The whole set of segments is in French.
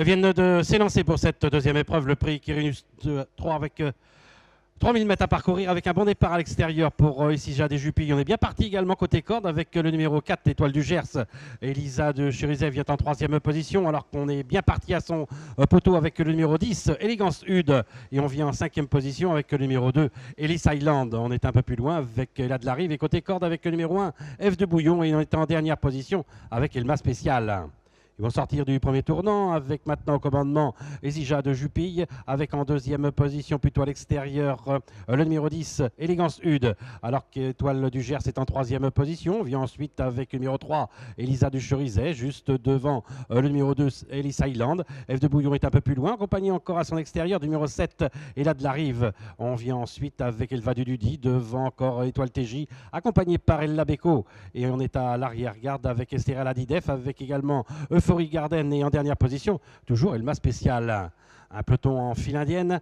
viennent de s'élancer pour cette deuxième épreuve. Le prix Quirinus 3 avec 3000 mètres à parcourir avec un bon départ à l'extérieur pour ici Jade et Jupille. On est bien parti également côté corde avec le numéro 4, l'Étoile du Gers. Elisa de Cherizet vient en troisième position alors qu'on est bien parti à son poteau avec le numéro 10, Élégance Hude. Et on vient en cinquième position avec le numéro 2, Ellis Island. On est un peu plus loin avec La de la Rive et côté corde avec le numéro 1, F de Bouillon. Et on est en dernière position avec Elma Spécial. Ils vont sortir du premier tournant avec maintenant au commandement Ezija de Jupille, avec en deuxième position plutôt à l'extérieur le numéro 10, Élégance Hude, alors qu'Étoile du Gers est en troisième position. On vient ensuite avec le numéro 3, Elisa du Cherizet, juste devant le numéro 2, Ellis Island. F de Bouillon est un peu plus loin, accompagné encore à son extérieur du numéro 7, et là de la Rive. On vient ensuite avec Elva du Dudi, devant encore Étoile TJ, accompagné par Ella Beko. Et on est à l'arrière-garde avec Estérel Adidef, avec également Euphorie Garden et en dernière position, toujours Elma Spécial. Un peloton en file indienne,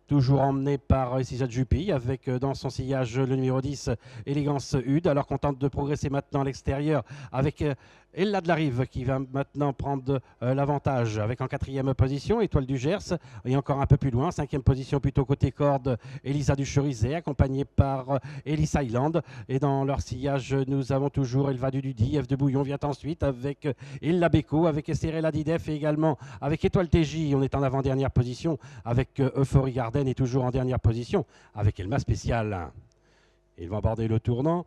toujours emmené par Cisa de Jupille, avec dans son sillage le numéro 10, Élégance Hude, alors qu'on tente de progresser maintenant à l'extérieur avec Ella de la Rive qui va maintenant prendre l'avantage avec en quatrième position Étoile du Gers et encore un peu plus loin, cinquième position plutôt côté corde, Elisa du Cherizet accompagnée par Ellis Island, et dans leur sillage nous avons toujours Elva du Dudi. F de Bouillon vient ensuite avec Ella Beko, avec Estérel Adidef et également avec Étoile TJ. On est en avant-dernière position avec Euphorie Garden et toujours en dernière position avec Elma Spécial. Ils vont aborder le tournant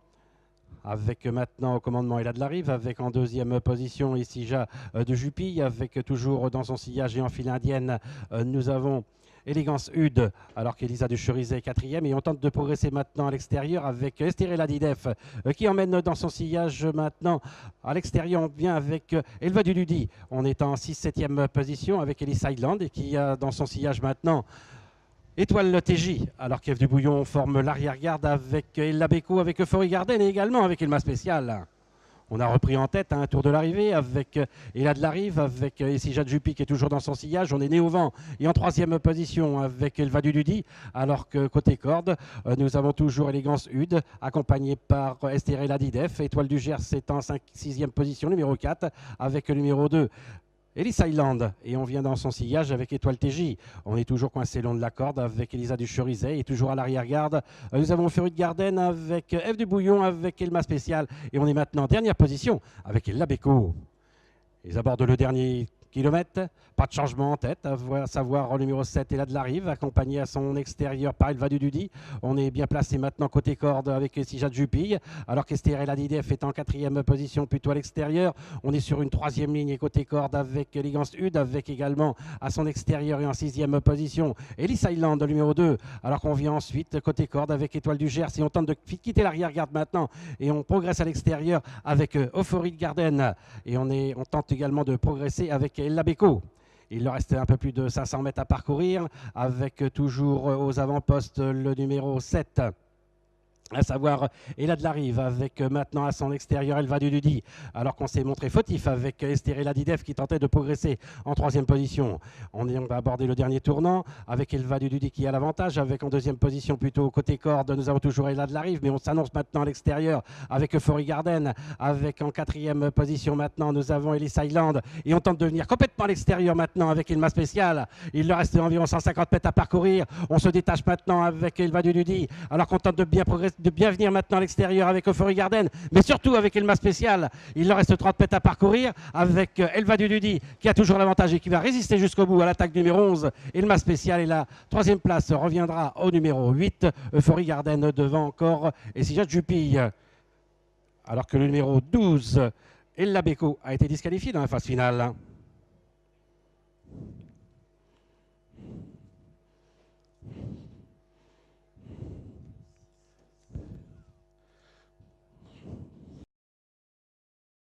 avec maintenant au commandement Ella de la Rive, avec en deuxième position Isija de Jupille, avec toujours dans son sillage et en file indienne, nous avons Élégance Hude, alors qu'Elisa de Cherizet est quatrième. Et on tente de progresser maintenant à l'extérieur avec Estérel Adidef qui emmène dans son sillage maintenant à l'extérieur. On vient avec Elva du Dudi. On est en 6-7e position avec Ellis Island et qui a dans son sillage maintenant Étoile TJ, alors qu'F du Bouillon forme l'arrière-garde avec Ella Beko, avec Euphorie Garden et également avec Elma Spécial. On a repris en tête un tour de l'arrivée avec Ella de la Rive, avec Essija de Jupille qui est toujours dans son sillage. On est né au vent et en troisième position avec Elva du Dudi, alors que côté corde, nous avons toujours Élégance Hude, accompagné par Estérel Adidef. Étoile du Gers est en 6e position, numéro 4, avec le numéro 2. Ellis Island, et on vient dans son sillage avec Étoile TJ. On est toujours coincé long de la corde avec Elisa du Cherizet et toujours à l'arrière-garde. Nous avons Euphorie Garden avec F du Bouillon, avec Elma Spécial, et on est maintenant en dernière position avec Ella Beko. Ils abordent le dernier kilomètre, pas de changement en tête, à savoir le numéro 7 Ella de la Rive, accompagné à son extérieur par Elva du Dudi. On est bien placé maintenant côté corde avec Sija de Jupille, alors qu'Estérel Adidef est en 4e position plutôt à l'extérieur. On est sur une 3e ligne et côté corde avec Élégance Hude, avec également à son extérieur et en 6e position Ellis Island, le numéro 2, alors qu'on vient ensuite côté corde avec Étoile du Gers et on tente de quitter l'arrière-garde maintenant et on progresse à l'extérieur avec Euphorie Garden et on tente également de progresser avec Ella Beko. Il leur reste un peu plus de 500 mètres à parcourir avec toujours aux avant-postes le numéro 7. À savoir Ella de la Rive, avec maintenant à son extérieur Elva du Dudi, alors qu'on s'est montré fautif avec Estérel Adidef qui tentait de progresser en 3e position. On va aborder le dernier tournant avec Elva du Dudi qui a l'avantage, avec en 2e position plutôt côté corde, nous avons toujours Ella de la Rive, mais on s'annonce maintenant à l'extérieur avec Euphorie Garden, avec en 4e position maintenant nous avons Ellis Island, et on tente de venir complètement à l'extérieur maintenant avec Elma Spécial. Il leur reste environ 150 mètres à parcourir. On se détache maintenant avec Elva du Dudi, alors qu'on tente de bien progresser, de bien venir maintenant à l'extérieur avec Euphorie Garden, mais surtout avec Elma Spécial. Il leur reste 30 mètres à parcourir avec Elva du Dudi qui a toujours l'avantage et qui va résister jusqu'au bout à l'attaque numéro 11. Elma Spécial, et la 3e place reviendra au numéro 8. Euphorie Garden devant encore Essija de Jupille. Alors que le numéro 12, Ella Beko, a été disqualifié dans la phase finale.